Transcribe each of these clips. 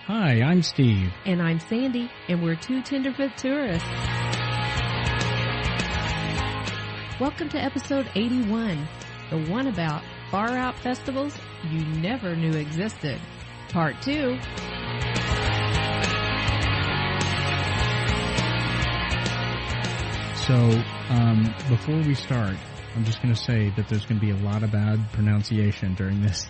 Hi, I'm Steve. And I'm Sandy, and we're two tenderfoot tourists. Welcome to episode 81, the one about far-out festivals you never knew existed. Part 2. So, before we start, I'm just going to say that there's going to be a lot of bad pronunciation during this.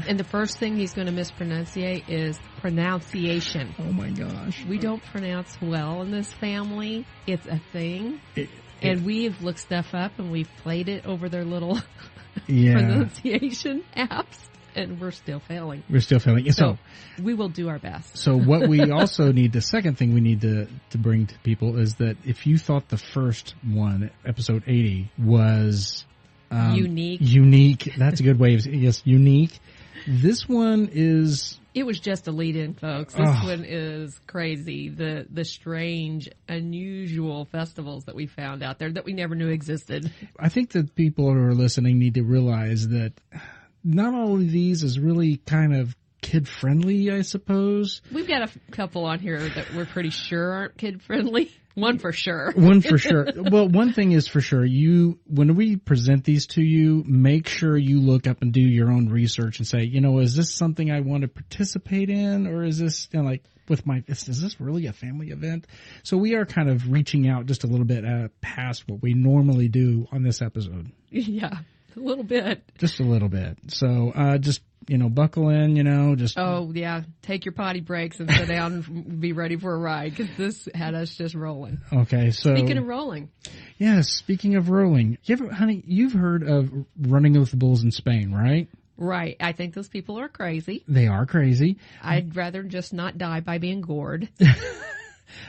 And the first thing he's going to mispronunciate is pronunciation. Oh my gosh. We don't pronounce well in this family. It's a thing. And we've looked stuff up and we've played it over their little pronunciation apps. And we're still failing. So we will do our best. So what we also need, the second thing we need to bring to people is that if you thought the first one, episode 80, was unique. That's a good way of saying yes, unique. This one is... It was just a lead-in, folks. This one is crazy. The strange, unusual festivals that we found out there that we never knew existed. I think that people who are listening need to realize that not all of these is really kind of kid-friendly, I suppose. We've got a couple on here that we're pretty sure aren't kid-friendly. One for sure. One for sure. Well, one thing is for sure. When we present these to you, make sure you look up and do your own research and say, is this something I want to participate in, or is this is this really a family event? So we are kind of reaching out just a little bit past what we normally do on this episode. Yeah, a little bit. Just a little bit. So just buckle in, just... Oh, yeah. Take your potty breaks and sit down and be ready for a ride, because this had us just rolling. Okay, so... Speaking of rolling. Yes, speaking of rolling. You've heard of running with the bulls in Spain, right? Right. I think those people are crazy. They are crazy. I'd rather just not die by being gored.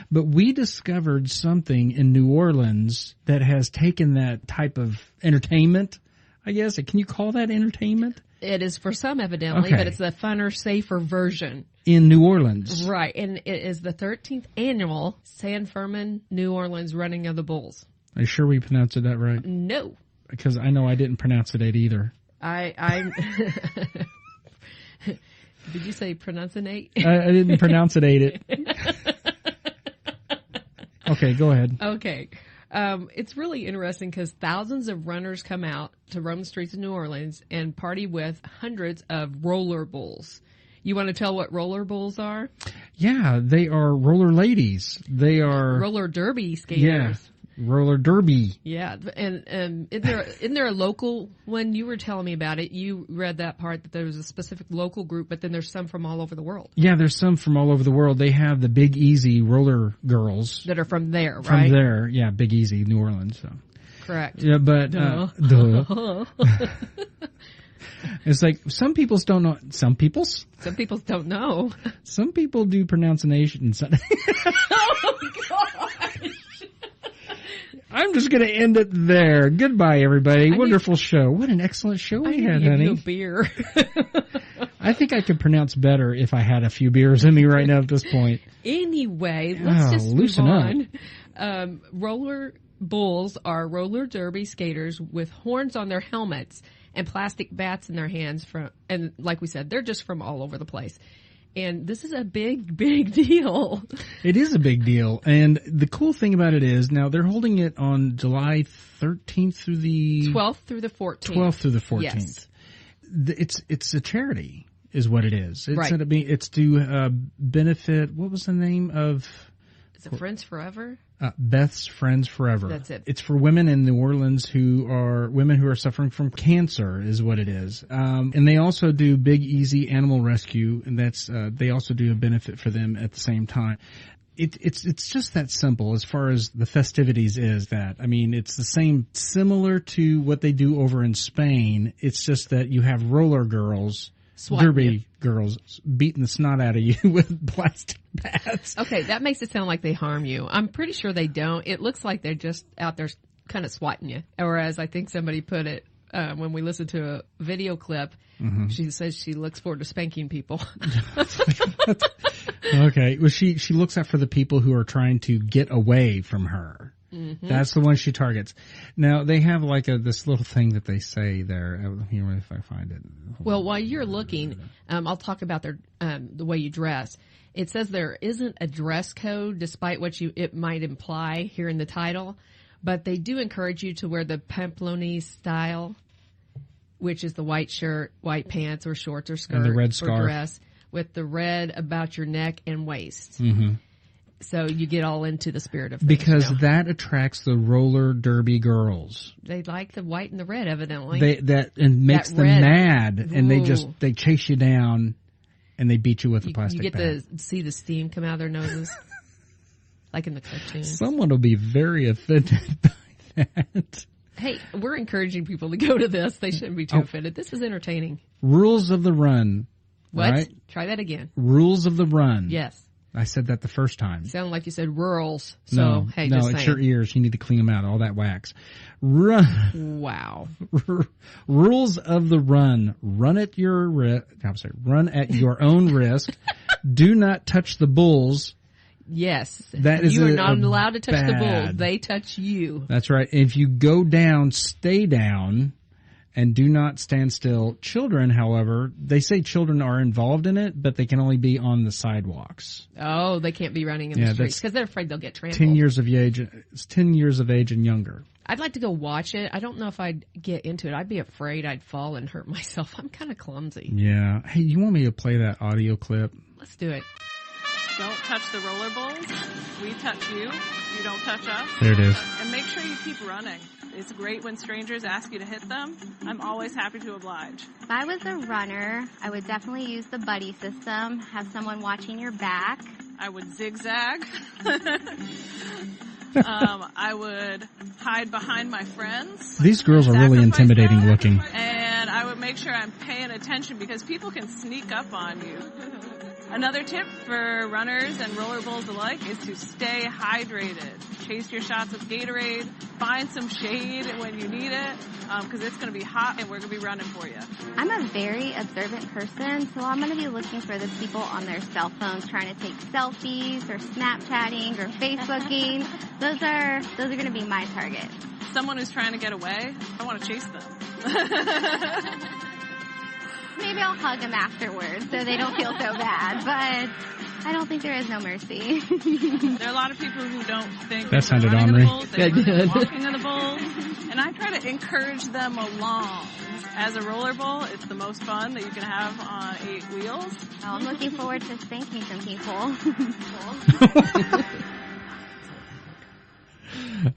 But we discovered something in New Orleans that has taken that type of entertainment, I guess. Can you call that entertainment? It is for some, evidently, but it's the funner, safer version. In New Orleans. Right, and it is the 13th annual San Fermin, New Orleans Running of the Bulls. Are you sure we pronounced it that right? No. Because I know I didn't pronounce it either. I Did you say pronunciate? I didn't pronounce it. Okay, go ahead. Okay. It's really interesting because thousands of runners come out to roam the streets of New Orleans and party with hundreds of roller bulls. You want to tell what roller bulls are? Yeah, they are roller ladies. They are... Roller derby skaters. Yeah, roller derby. Yeah, and isn't there a local... When you were telling me about it, you read that part that there was a specific local group, but then there's some from all over the world. Yeah, there's some from all over the world. They have the Big Easy roller girls. That are from there, right? From there, yeah, Big Easy, New Orleans. So. Correct. Yeah, but... duh. It's like some peoples don't know. Some peoples don't know. Some people do pronunciations. Oh, gosh. I'm just going to end it there. Goodbye, everybody. Wonderful show. What an excellent show we had, honey. You a beer. I think I could pronounce better if I had a few beers in me right now at this point. Anyway, let's just loosen move on. Roller bulls are roller derby skaters with horns on their helmets and plastic bats in their hands and like we said, they're just from all over the place. And this is a big, big deal. It is a big deal. And the cool thing about it is now they're holding it on July 13th through the 12th through the 14th. 12th through the 14th. Yes. It's a charity is what it is. It's right. It's to benefit, what was the name of? Is it Friends Forever? Beth's Friends Forever. That's it. It's for women in New Orleans who are suffering from cancer is what it is. And they also do Big Easy Animal Rescue, and that's they also do a benefit for them at the same time. It's just that simple as far as the festivities is that. I mean, it's the same, similar to what they do over in Spain. It's just that you have roller girls, derby girls beating the snot out of you with plastic bats. Okay, that makes it sound like they harm you. I'm pretty sure they don't. It looks like they're just out there kind of swatting you. Or as I think somebody put it when we listened to a video clip, she says she looks forward to spanking people. Okay. Well, she looks out for the people who are trying to get away from her. Mm-hmm. That's the one she targets. Now, they have like this little thing that they say there. Let me if I find it. Well, while you're looking, I'll talk about the way you dress. It says there isn't a dress code, despite what it might imply here in the title, but they do encourage you to wear the pamploni style, which is the white shirt, white pants, or shorts, or skirt, and the red scarf. or dress with the red about your neck and waist. Mm-hmm. So you get all into the spirit of things. Because that attracts the roller derby girls. They like the white and the red, evidently. And makes them red. mad, and Ooh. they chase you down, and they beat you with a plastic You get bat. to see the steam come out of their noses, like in the cartoons. Someone will be very offended by that. Hey, we're encouraging people to go to this. They shouldn't be too offended. This is entertaining. Rules of the run. What? Right? Try that again. Rules of the run. Yes. I said that the first time. Sounded like you said rurals. So, hey, no, just it's saying. your ears. You need to clean them out. All that wax. Run. Wow. Rules of the run. Run at your Run at your own risk. Do not touch the bulls. Yes. That is you are not allowed to touch the bad. bulls. They touch you. That's right. If you go down, stay down. And do not stand still. Children, however, they say children are involved in it, but they can only be on the sidewalks. Oh, they can't be running in the streets because they're afraid they'll get trampled. 10 years of age. It's 10 years of age and younger. I'd like to go watch it. I don't know if I'd get into it. I'd be afraid I'd fall and hurt myself. I'm kind of clumsy. Yeah. Hey, you want me to play that audio clip? Let's do it. Don't touch the roller bowls. We touch you. You don't touch us. There it is. And make sure you keep running. It's great when strangers ask you to hit them. I'm always happy to oblige. If I was a runner, I would definitely use the buddy system, have someone watching your back. I would zigzag. I would hide behind my friends. These girls are really Sacrifice intimidating them. looking. And I would make sure I'm paying attention because people can sneak up on you. Another tip for runners and roller bowls alike is to stay hydrated. Chase your shots of Gatorade. Find some shade when you need it because it's going to be hot and we're going to be running for you. I'm a very observant person, so I'm going to be looking for the people on their cell phones trying to take selfies or Snapchatting or Facebooking. Those are going to be my target. Someone who's trying to get away, I want to chase them. Maybe I'll hug them afterwards so they don't feel so bad, but I don't think there is no mercy. There are a lot of people who don't think That sounded running ornery. in the bulls, they That think did. walking in the bulls, and I try to encourage them along. As a roller bowl, it's the most fun that you can have on 8 wheels. Oh, I'm looking forward to spanking some people.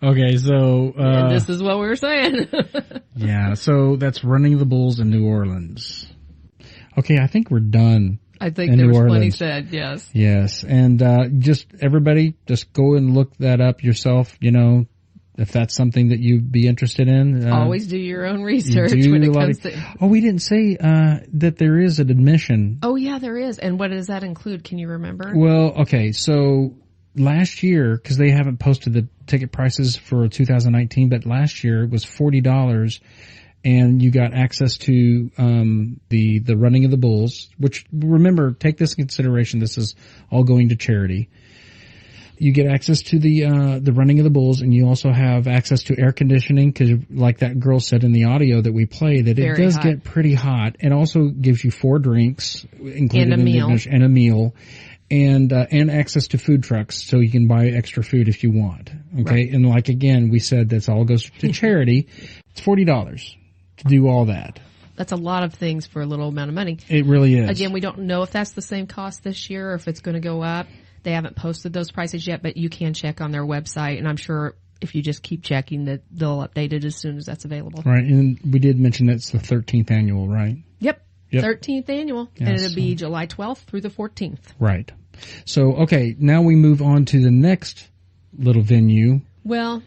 Okay, so And this is what we were saying. yeah, so that's running the bulls in New Orleans. Okay, I think we're done. I think in there New was plenty Orleans. said, yes. Yes, and just everybody, just go and look that up yourself. You know, if that's something that you'd be interested in. Always do your own research do when a it lot comes of- to... Oh, we didn't say that there is an admission. Oh, yeah, there is. And what does that include? Can you remember? Well, okay, so last year, because they haven't posted the ticket prices for 2019, but last year it was $40, and you got access to the running of the bulls. Which, remember, take this in consideration. This is all going to charity. You get access to the running of the bulls, and you also have access to air conditioning, because like that girl said in the audio that we play, that Very it does hot. get pretty hot. It also gives you 4 drinks included And a in the meal. admission, and a meal. And access to food trucks, so you can buy extra food if you want. Okay, Right. and like again, we said that's all goes to charity. It's $40 to do all that. That's a lot of things for a little amount of money. It really is. Again, we don't know if that's the same cost this year or if it's going to go up. They haven't posted those prices yet, but you can check on their website, and I'm sure if you just keep checking that they'll update it as soon as that's available. Right, and we did mention it's the 13th annual, right? Yep. Yep. 13th annual, and Yes. it'll be July 12th through the 14th. Right. So, okay, now we move on to the next little venue. Well,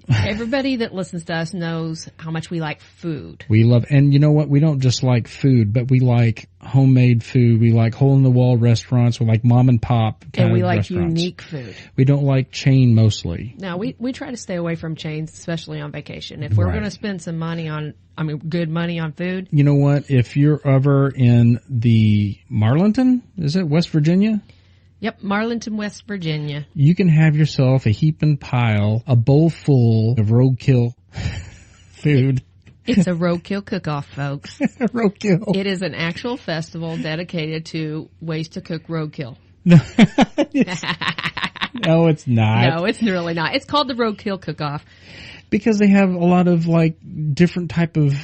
everybody that listens to us knows how much we like food. We love, and you know what? We don't just like food, but we like homemade food. We like hole-in-the-wall restaurants. We like mom and pop kind And we of like restaurants. unique food. We don't like chain mostly. Now, we try to stay away from chains, especially on vacation. If we're Right. going to spend some money on, good money on food, You know what? If you're ever in the Marlinton, is it West Virginia? Yep, Marlinton, West Virginia. You can have yourself a heaping pile, a bowl full of roadkill food. It's a roadkill cook-off, folks. Roadkill. It is an actual festival dedicated to ways to cook roadkill. No, it's not. No, it's really not. It's called the Roadkill Cook-Off. Because they have a lot of, like, different type of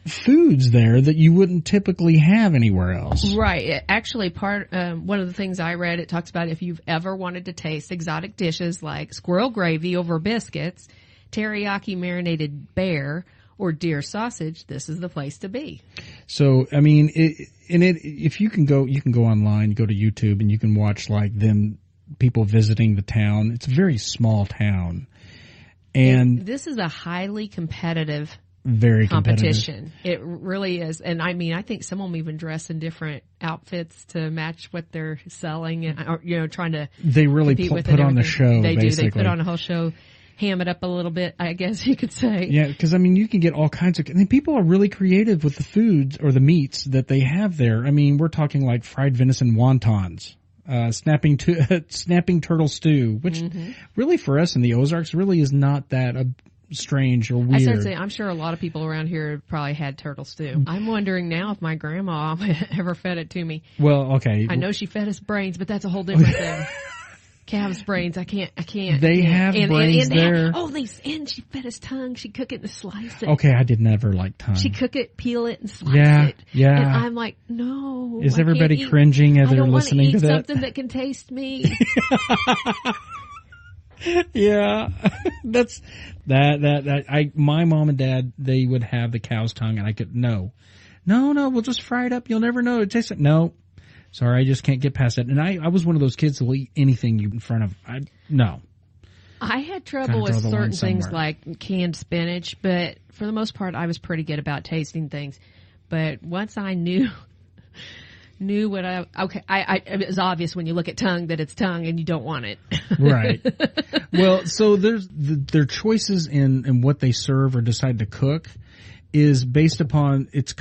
foods there that you wouldn't typically have anywhere else. Right. Actually, one of the things I read, it talks about if you've ever wanted to taste exotic dishes like squirrel gravy over biscuits, teriyaki marinated bear, or deer sausage, this is the place to be. So, I mean, if you can go online, go to YouTube, and you can watch like people visiting the town. It's a very small town, and this is a highly competitive, very competition. It really is, and I mean, I think some of them even dress in different outfits to match what they're selling, and trying to. They really put on the show. They basically. do. They put on a whole show. Ham it up a little bit, I guess you could say. Yeah, because I mean, you can get all kinds of. I mean, people are really creative with the foods or the meats that they have there. I mean, we're talking like fried venison wontons, snapping turtle stew, which really for us in the Ozarks really is not that strange or weird. I started saying, I'm sure a lot of people around here have probably had turtle stew. I'm wondering now if my grandma ever fed it to me. Well, okay. I know she fed us brains, but that's a whole different thing. Calves brains, I can't. They have brains there. And she fed us tongue. She'd cook it and slice it. Okay, I did never like tongue. She'd cook it, peel it, and slice it. Yeah. And I'm like, no. Is everybody cringing as they're listening to that? I don't want to eat something that can taste me. Yeah, that's that. My mom and dad, they would have the cow's tongue, and I could no, we'll just fry it up. You'll never know. It tastes like no. Sorry, I just can't get past that. And I was one of those kids that will eat anything you in front of. No. I had trouble with certain things like canned spinach, but for the most part, I was pretty good about tasting things. But once I knew what it was obvious when you look at tongue that it's tongue and you don't want it. Right. Well, so their choices in what they serve or decide to cook is based upon it's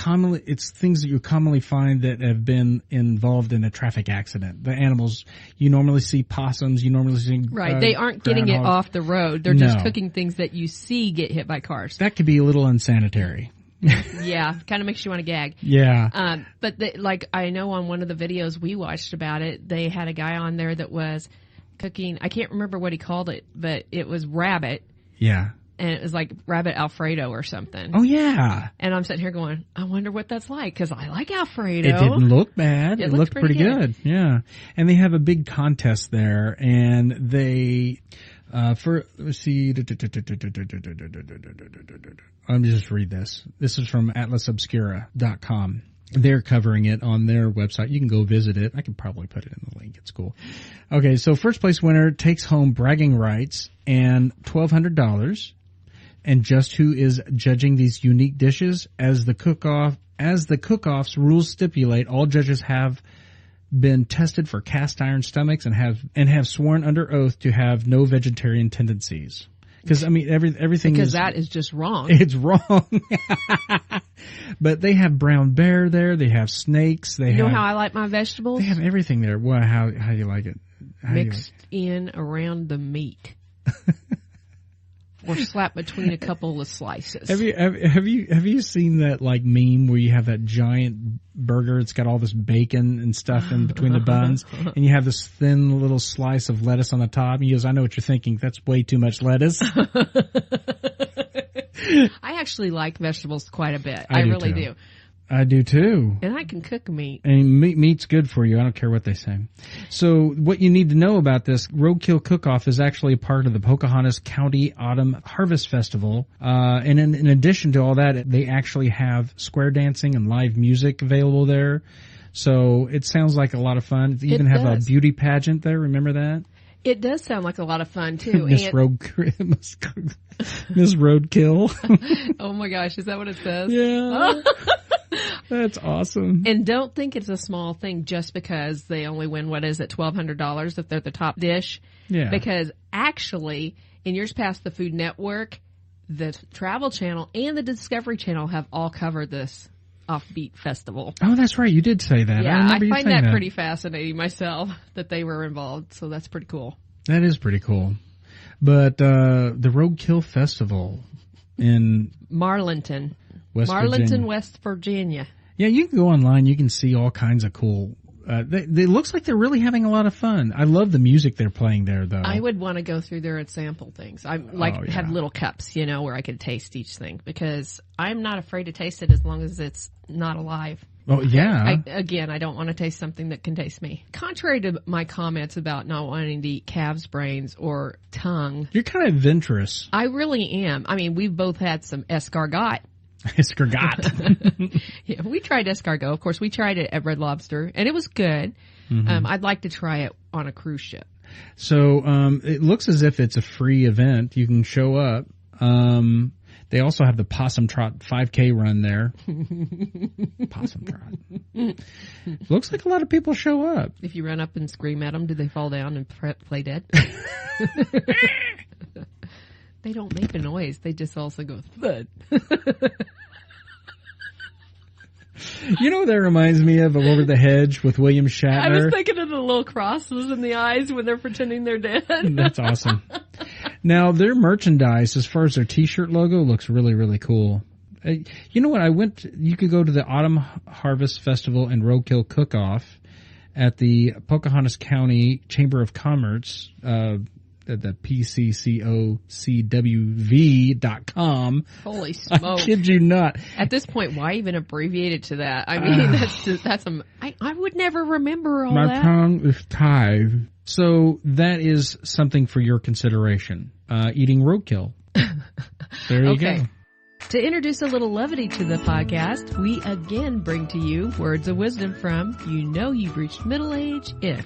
things that you commonly find that have been involved in a traffic accident. The animals, you normally see possums, you normally see right. They aren't getting it off the road. They're just cooking things that you see get hit by cars. That could be a little unsanitary. Yeah, kind of makes you want to gag. Yeah. But I know on one of the videos we watched about it, they had a guy on there that was cooking. I can't remember what he called it, but it was rabbit. Yeah. And it was like rabbit Alfredo or something. Oh, yeah. And I'm sitting here going, I wonder what that's like, because I like Alfredo. It didn't look bad. It looked pretty good. Yeah. And they have a big contest there, and they, let's see. Let me just read this. This is from atlasobscura.com. They're covering it on their website. You can go visit it. I can probably put it in the link. It's cool. Okay, so first place winner takes home bragging rights and $1,200. And just who is judging these unique dishes? As the cook-off's rules stipulate, all judges have been tested for cast iron stomachs and have sworn under oath to have no vegetarian tendencies. Because I mean everything because that is just wrong. It's wrong. But they have brown bear there. They have snakes. You know how I like my vegetables? They have everything there. Well, how do you like it? Mixed in around the meat, or slapped between a couple of slices. Have you seen that like meme where you have that giant burger? It's got all this bacon and stuff in between the buns, and you have this thin little slice of lettuce on the top. And he goes, "I know what you're thinking. That's way too much lettuce." I actually like vegetables quite a bit. I really do. I do too. And I can cook meat. And meat's good for you. I don't care what they say. So what you need to know about this Roadkill Cook-Off is actually a part of the Pocahontas County Autumn Harvest Festival. And in addition to all that, they actually have square dancing and live music available there. So it sounds like a lot of fun. They even have a beauty pageant there. Remember that? It does sound like a lot of fun too. Miss Roadkill. Oh my gosh, is that what it says? Yeah. That's awesome. And don't think it's a small thing just because they only win, $1,200 if they're the top dish. Yeah. Because actually, in years past, the Food Network, the Travel Channel, and the Discovery Channel have all covered this offbeat festival. Oh, that's right. You did say that. Yeah, remember I you find saying that pretty fascinating myself that they were involved. So that's pretty cool. That is pretty cool. But the Roadkill Festival in Marlinton, Virginia. West Virginia. Yeah, you can go online. You can see all kinds of cool. It looks like they're really having a lot of fun. I love the music they're playing there, though. I would want to go through there and sample things. I have little cups, where I could taste each thing because I'm not afraid to taste it as long as it's not alive. Oh, yeah. I don't want to taste something that can taste me. Contrary to my comments about not wanting to eat calf's brains or tongue. You're kind of adventurous. I really am. I mean, we've both had some escargot. Escargot. Yeah, we tried escargot. Of course, we tried it at Red Lobster, and it was good. Mm-hmm. I'd like to try it on a cruise ship. So it looks as if it's a free event. You can show up. They also have the Possum Trot 5K run there. Possum Trot. Looks like a lot of people show up. If you run up and scream at them, do they fall down and play dead? They don't make a noise. They just also go thud. You know what that reminds me of Over the Hedge with William Shatner? I was thinking of the little crosses in the eyes when they're pretending they're dead. That's awesome. Now, their merchandise, as far as their T-shirt logo, looks really, really cool. You know what? You could go to the Autumn Harvest Festival and Roadkill Cook-Off at the Pocahontas County Chamber of Commerce, the PCCOCWV.com. Holy smoke. I kid you not. At this point, why even abbreviate it to that? I mean, I would never remember all that. My tongue is tied. So that is something for your consideration. Eating roadkill. There you go. To introduce a little levity to the podcast, we again bring to you words of wisdom from You've Reached Middle Age If.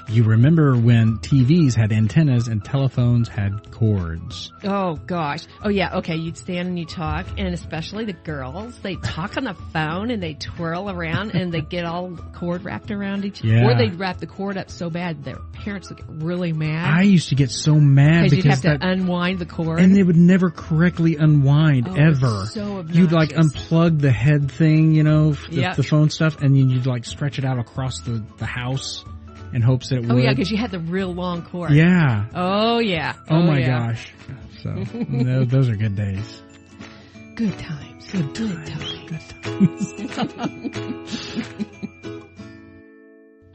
You remember when TVs had antennas and telephones had cords. Oh, gosh. Oh, yeah. Okay. You'd stand and you talk, and especially the girls, they talk on the phone and they twirl around and they get all cord wrapped around each other. Yeah. Or they'd wrap the cord up so bad their parents would get really mad. I used to get so mad because you'd have to unwind the cord. And they would never correctly unwind, ever. So obnoxious. You'd unplug the head thing, the phone stuff, and then you'd stretch it out across the house. In hopes that it would. Oh, yeah, because you had the real long cord. Yeah. Oh, yeah. Oh my gosh. So, those are good days. Good times. Good times.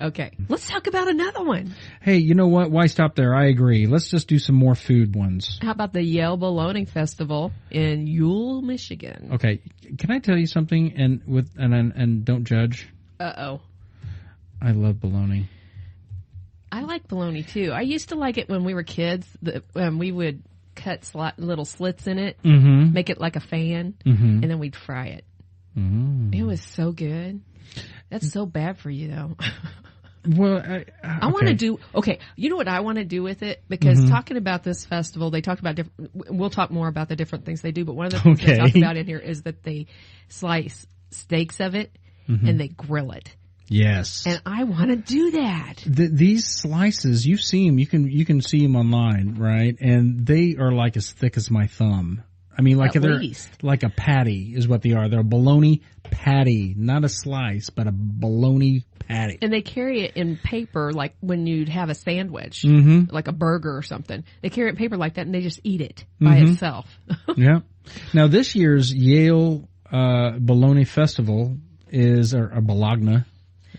Okay. Let's talk about another one. Hey, you know what? Why stop there? I agree. Let's just do some more food ones. How about the Yale Bologna Festival in Ewell, Michigan? Okay. Can I tell you something? And don't judge. Uh-oh. I love bologna. I like bologna too. I used to like it when we were kids. We would cut little slits in it, make it like a fan, and then we'd fry it. It was so good. That's so bad for you, though. Well, I want to do. Okay, you know what I want to do with it? Because talking about this festival, they talked about different. We'll talk more about the different things they do. But one of the things they talk about in here is that they slice steaks of it and they grill it. Yes. And I want to do that. These slices, you see them, you can see them online, right? And they are as thick as my thumb. I mean, they're like a patty is what they are. They're a bologna patty, not a slice, but a bologna patty. And they carry it in paper, like when you'd have a sandwich, like a burger or something. They carry it in paper like that, and they just eat it by itself. Yeah. Now, this year's Yale Bologna Festival is a Bologna,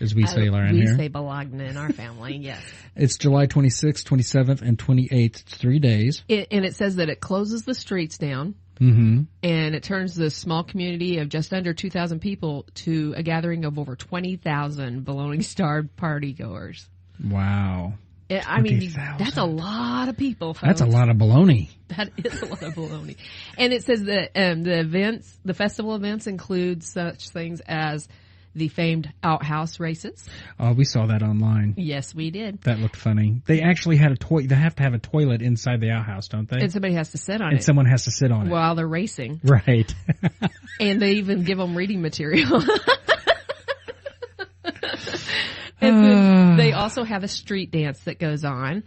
as we say around here. We say Bologna in our family, yes. It's July 26th, 27th, and 28th. It's 3 days. And it says that it closes the streets down. And it turns this small community of just under 2,000 people to a gathering of over 20,000 bologna-starved partygoers. Wow. I mean, that's a lot of people, folks. That's a lot of bologna. That is a lot of bologna. And it says that the festival events include such things as the famed outhouse races. Oh, we saw that online. Yes, we did. That looked funny. They actually had they have to have a toilet inside the outhouse, don't they? And somebody has to sit on it. And someone has to sit on it. While they're racing. Right. And they even give them reading material. And then they also have a street dance that goes on,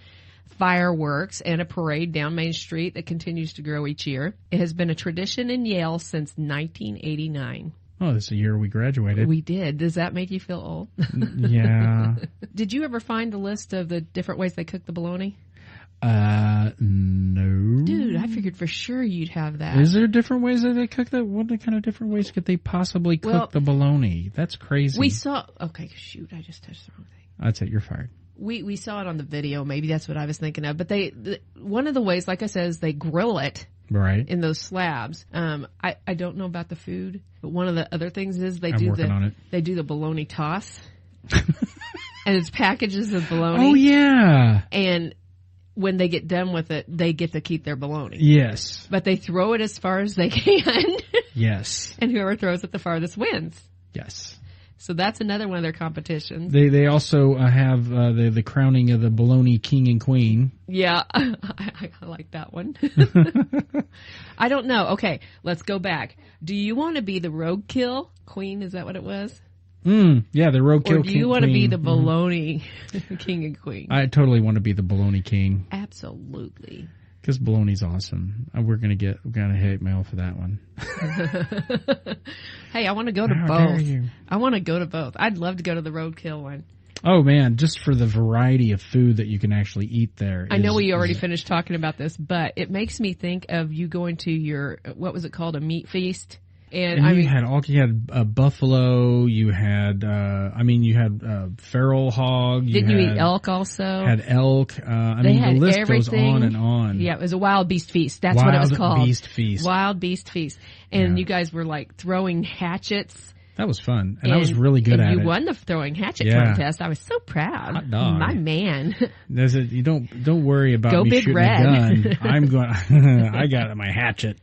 fireworks, and a parade down Main Street that continues to grow each year. It has been a tradition in Yale since 1989. Oh, this is the year we graduated. We did. Does that make you feel old? Yeah. Did you ever find a list of the different ways they cook the bologna? No. Dude, I figured for sure you'd have that. Is there different ways that they cook that? What kind of different ways could they possibly cook the bologna? That's crazy. We saw, okay, shoot, I just touched the wrong thing. That's it, you're fired. We saw it on the video. Maybe that's what I was thinking of. But one of the ways, like I said, is they grill it. Right. In those slabs. I don't know about the food, but one of the other things is they do the bologna toss. And it's packages of bologna. Oh, yeah. And when they get done with it, they get to keep their bologna. Yes. But they throw it as far as they can. Yes. And whoever throws it the farthest wins. Yes. So that's another one of their competitions. They also have the crowning of the bologna king and queen. Yeah, I like that one. I don't know. Okay, let's go back. Do you want to be the roadkill queen? Is that what it was? Yeah, the roadkill king. Or do you want to be the bologna king and queen? I totally want to be the bologna king. Absolutely. Because bologna's awesome. We're gonna hate mail for that one. Hey, I want to go to both. I want to go to both. I'd love to go to the roadkill one. Oh man, just for the variety of food that you can actually eat there. I know we already finished talking about this, but it makes me think of you going to your, what was it called, a meat feast? And you had buffalo, you had feral hog. Didn't you eat elk also? Had elk. The list goes on and on. Yeah, it was a wild beast feast. That's what it was called. Wild beast feast. Wild beast feast. And you guys were like throwing hatchets. That was fun. And I was really good at it. You won the throwing hatchet contest. I was so proud. Hot dog. My man. You don't worry about Go me Big shooting Red. a gun. I'm going, I got my hatchet.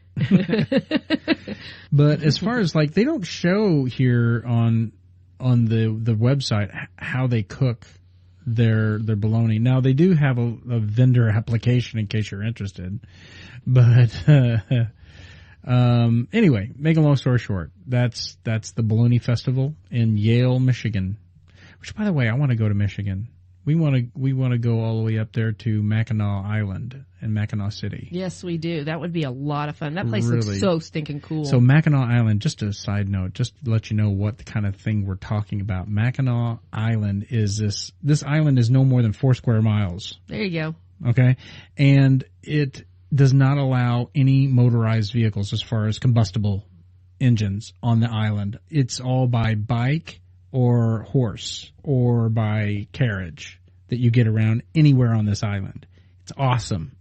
But as far as they don't show here on the website how they cook their bologna. Now they do have a vendor application in case you're interested. But anyway, make a long story short, that's the Bologna Festival in Yale, Michigan. Which, by the way, I want to go to Michigan. We want to go all the way up there to Mackinac Island in Mackinac City. Yes, we do. That would be a lot of fun. That place looks so stinking cool. So Mackinac Island, just a side note, just to let you know what kind of thing we're talking about. Mackinac Island is this island is no more than 4 square miles. There you go. Okay, and it does not allow any motorized vehicles as far as combustible engines on the island. It's all by bike or horse or by carriage that you get around anywhere on this island. It's awesome.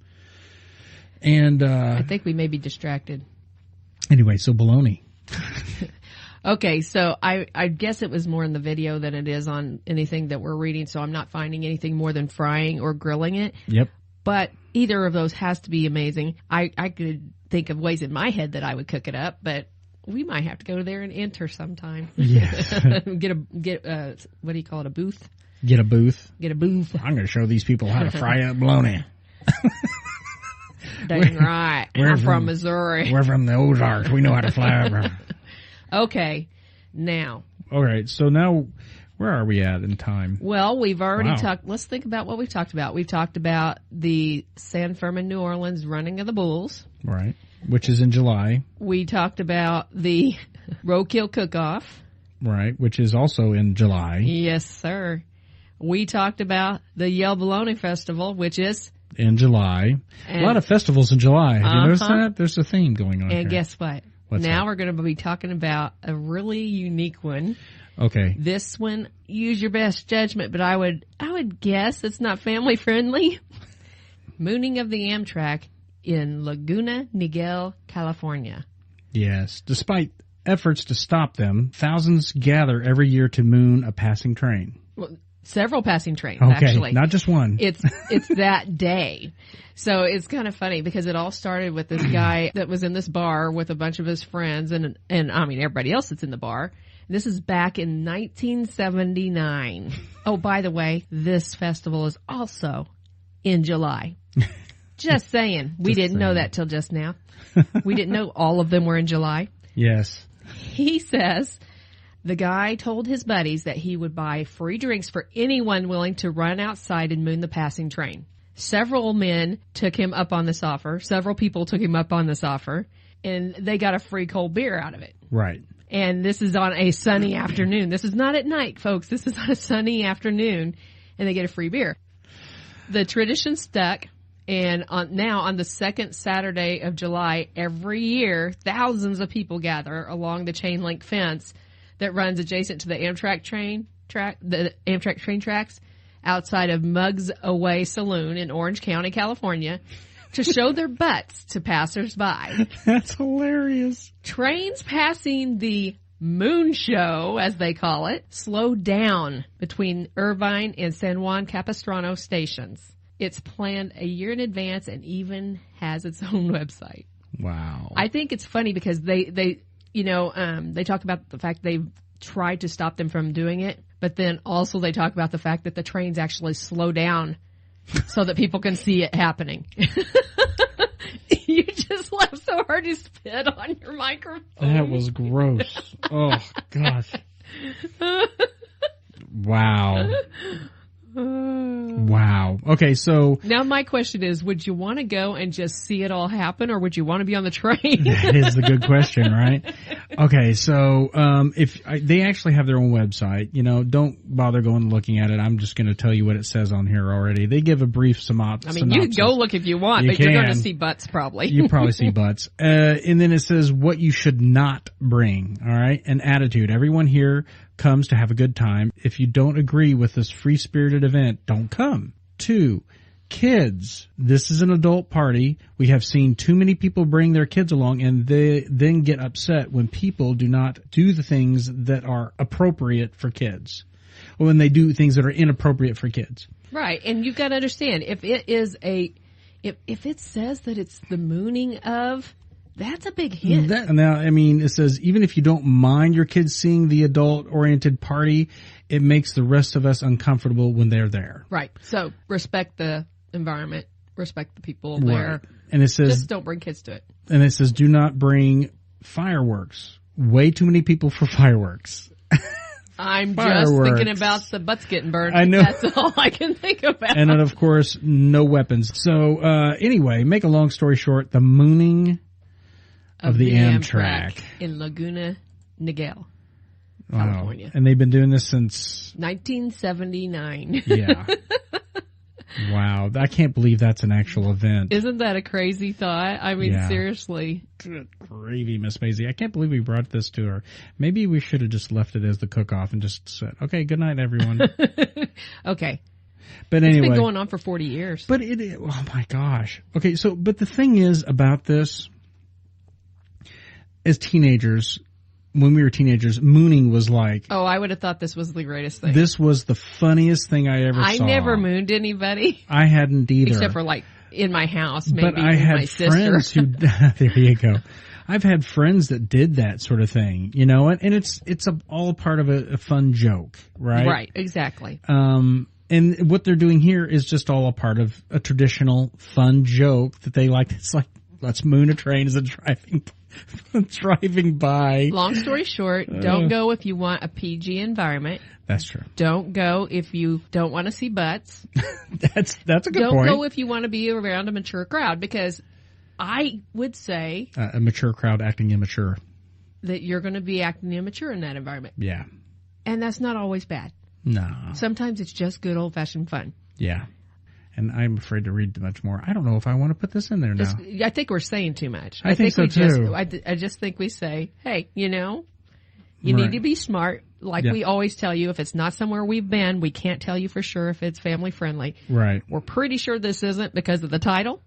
And I think we may be distracted. Anyway, so bologna. Okay, so I guess it was more in the video than it is on anything that we're reading, so I'm not finding anything more than frying or grilling it. Yep. But either of those has to be amazing. I could think of ways in my head that I would cook it up, but we might have to go there and enter sometime. Yes. Get what do you call it, a booth? Get a booth. Get a booth. I'm going to show these people how to fry up bologna. Dang right. I'm from Missouri. We're from the Ozarks. We know how to fry up. Okay. Now. All right. So now, where are we at in time? Well, we've already talked. Let's think about what we've talked about. We've talked about the San Fermin, New Orleans running of the bulls. Right. Which is in July. We talked about the Roadkill cook-off. Right. Which is also in July. Yes, sir. We talked about the Yale Bologna Festival, which is in July. A lot of festivals in July. Have you noticed that? There's a theme going on here. And guess what? Now we're going to be talking about a really unique one. Okay. This one, use your best judgment, but I would guess it's not family friendly. Mooning of the Amtrak in Laguna Niguel, California. Yes. Despite efforts to stop them, thousands gather every year to moon a passing train. Well, several passing trains, okay, actually. Not just one. It's that day. So it's kind of funny because it all started with this guy that was in this bar with a bunch of his friends and I mean everybody else that's in the bar. This is back in 1979. Oh, by the way, this festival is also in July. Just saying. We didn't know that till just now. We didn't know all of them were in July. Yes. He says the guy told his buddies that he would buy free drinks for anyone willing to run outside and moon the passing train. Several men took him up on this offer. Several people took him up on this offer, and they got a free cold beer out of it. Right. And this is on a sunny afternoon. This is not at night, folks. This is on a sunny afternoon, and they get a free beer. The tradition stuck, and now on the second Saturday of July every year, thousands of people gather along the chain link fence that runs adjacent to the Amtrak train tracks outside of Mugs Away Saloon in Orange County, California, to show their butts to passersby. That's hilarious. Trains passing the Moon Show, as they call it, slow down between Irvine and San Juan Capistrano stations. It's planned a year in advance and even has its own website. Wow. I think it's funny because they talk about the fact they've tried to stop them from doing it, but then also they talk about the fact that the trains actually slow down so that people can see it happening. You just laughed so hard you spit on your microphone. That was gross. Oh, gosh. Wow. Wow. Okay, so now my question is, would you want to go and just see it all happen, or would you want to be on the train? That is the good question, right? Okay, so they actually have their own website, don't bother going and looking at it. I'm just going to tell you what it says on here already. They give a brief synopsis. I mean, you can go look if you want, but you're going to see butts probably. You probably see butts. And then it says what you should not bring, all right? An attitude. Everyone here comes to have a good time. If you don't agree with this free-spirited event, don't come. 2, kids. This is an adult party. We have seen too many people bring their kids along, and they then get upset when people do not do the things that are appropriate for kids, or when they do things that are inappropriate for kids. Right, and you've got to understand, if it says that it's the mooning of, that's a big hint. Now, I mean, it says, even if you don't mind your kids seeing the adult-oriented party, it makes the rest of us uncomfortable when they're there. Right. So, respect the environment, respect the people there. Right. And it says, just don't bring kids to it. And it says, do not bring fireworks. Way too many people for fireworks. I'm just thinking about the butts getting burned. I know. That's all I can think about. And then, of course, no weapons. So, anyway, make a long story short, the mooning of the Amtrak in Laguna Niguel, California. Wow. And they've been doing this since 1979. Yeah. Wow. I can't believe that's an actual event. Isn't that a crazy thought? I mean, seriously. Good gravy, Miss Maisie. I can't believe we brought this to her. Maybe we should have just left it as the cook-off and just said, okay, good night, everyone. Okay. But anyway. It's been going on for 40 years. But oh my gosh. Okay, so, but the thing is about this, as teenagers, when we were teenagers, mooning was like... Oh, I would have thought this was the greatest thing. This was the funniest thing I ever saw. I never mooned anybody. I hadn't either. Except for like in my house, maybe but I had my friends sister. There you go. I've had friends that did that sort of thing, and it's all part of a fun joke, right? Right, exactly. And what they're doing here is just all a part of a traditional fun joke that they like. It's like, let's moon a train as a driving by. Long story short, don't go if you want a PG environment. That's true. Don't go if you don't want to see butts. That's a good don't point. Don't go if you want to be around a mature crowd, because I would say a mature crowd acting immature. That you're going to be acting immature in that environment. Yeah. And that's not always bad. No. Sometimes it's just good old-fashioned fun. Yeah. And I'm afraid to read much more. I don't know if I want to put this in there now. I think we're saying too much. I think so too. I just think we say, hey, you need to be smart. Like we always tell you, if it's not somewhere we've been, we can't tell you for sure if it's family friendly. Right. We're pretty sure this isn't because of the title.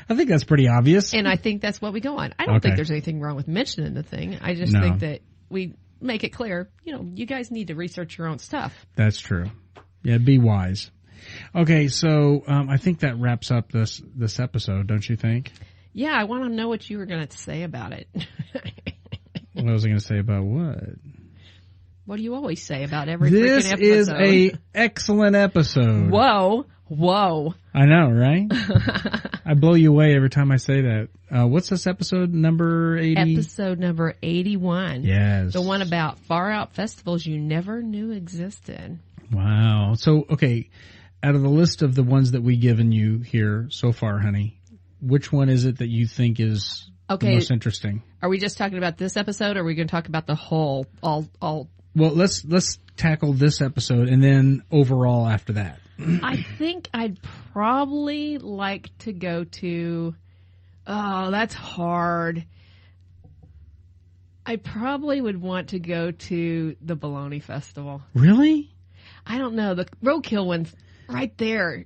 I think that's pretty obvious. And I think that's what we go on. I don't think there's anything wrong with mentioning the thing. I just think that we make it clear, you guys need to research your own stuff. That's true. Yeah, be wise. Okay, so I think that wraps up this episode, don't you think? Yeah, I want to know what you were going to say about it. What was I going to say about what? What do you always say about every freaking episode? This is a excellent episode. Whoa. I know, right? I blow you away every time I say that. What's this episode number 80? Episode number 81. Yes. The one about far out festivals you never knew existed. Wow. So, okay, out of the list of the ones that we've given you here so far, honey, which one is it that you think is Okay. most interesting. Are we just talking about this episode, or are we going to talk about the whole, all? Well, let's tackle this episode and then overall after that. I think I'd probably like to go to, oh, that's hard. I probably would want to go to the Bologna Festival. Really? I don't know. The Roadkill one's right there.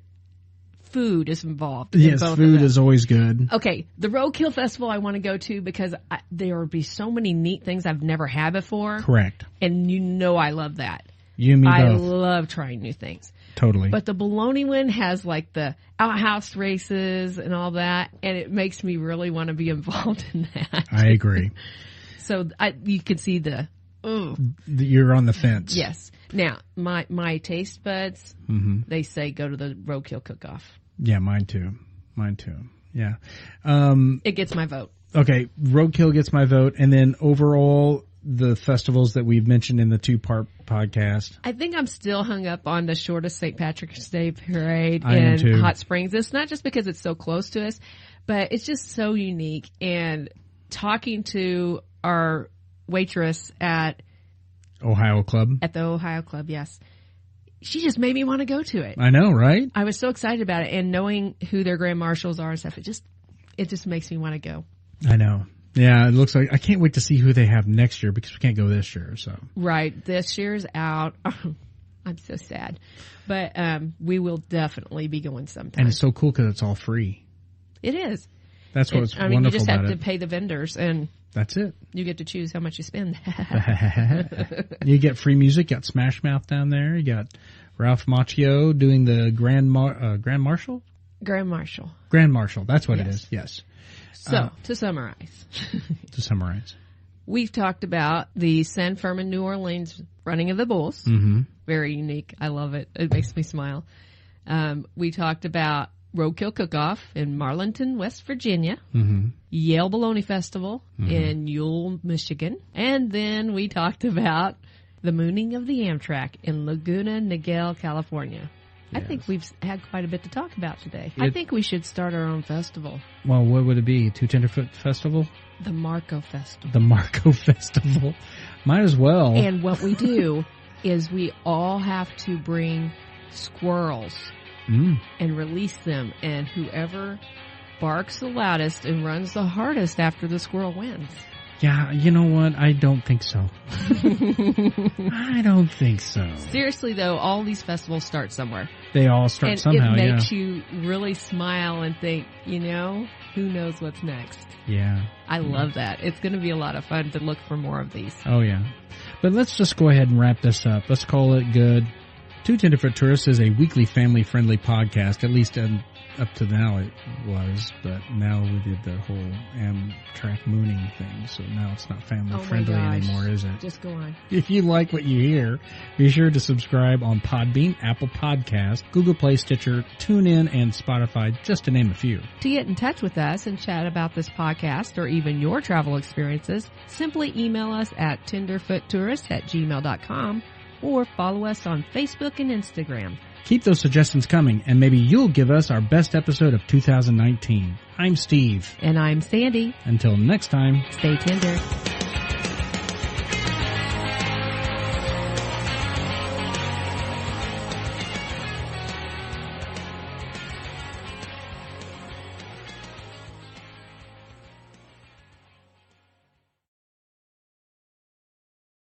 Food is involved. In Yes, both food of them. is always good. Okay, the Roadkill Festival I want to go to because there would be so many neat things I've never had before. Correct. And you know I love that. You and me I both. love trying new things. Totally. But the Bologna one has like the outhouse races and all that, and it makes me really want to be involved in that. I agree. So you can see the, You're on the fence. yes. Now, my taste buds, they say go to the Roadkill cook-off. Yeah, mine too. Yeah. It gets my vote. Okay, Roadkill gets my vote, and then overall, the festivals that we've mentioned in the 2-part podcast. I think I'm still hung up on the shortest St. Patrick's Day parade I am in too. Hot Springs. It's not just because it's so close to us, but it's just so unique. And talking to our waitress at Ohio Club. the Ohio Club, yes, she just made me want to go to it. I know, right? I was so excited about it, and knowing who their grand marshals are and stuff, it just makes me want to go. I know. Yeah, it looks like I can't wait to see who they have next year because we can't go this year. So Right, this year's out. I'm so sad, but we will definitely be going sometime. and it's so cool because it's all free. It is. That's what's I mean, you wonderful just have about to it. pay the vendors, and That's it. you get to choose how much you spend. You get free music. You got Smash Mouth down there. You got Ralph Macchio doing the Grand Marshal. Grand Marshal. Grand Marshal. That's what it Yes. is. Yes. So, to summarize, To summarize. we've talked about the San Fermin, New Orleans running of the bulls. Mm-hmm. Very unique. I love it. It makes me smile. We talked about Roadkill Cook-Off in Marlinton, West Virginia. Mm-hmm. Yale Bologna Festival in Ewell, Michigan. And then we talked about the mooning of the Amtrak in Laguna Niguel, California. I think we've had quite a bit to talk about today. I think we should start our own festival. Well, what would it be? Two Tenderfoot Festival? The Marco Festival. The Marco Festival? Might as well. And what we do is we all have to bring squirrels and release them. And whoever barks the loudest and runs the hardest after the squirrel wins. Yeah, you know what? I don't think so. I don't think so. Seriously, though, all these festivals start somewhere. They all start And somehow, it makes you really smile and think, who knows what's next. Yeah. I love that. It's going to be a lot of fun to look for more of these. Oh, yeah. But let's just go ahead and wrap this up. Let's call it good. Two Tenderfoot Tourists is a weekly family-friendly podcast, at least up to now it was, but now we did the whole Amtrak mooning thing, so now it's not family-friendly anymore, is it? Just go on. If you like what you hear, be sure to subscribe on Podbean, Apple Podcast, Google Play, Stitcher, TuneIn, and Spotify, just to name a few. To get in touch with us and chat about this podcast or even your travel experiences, simply email us at tenderfoottourist@gmail.com or follow us on Facebook and Instagram. Keep those suggestions coming, and maybe you'll give us our best episode of 2019. I'm Steve. And I'm Sandy. Until next time. Stay tender.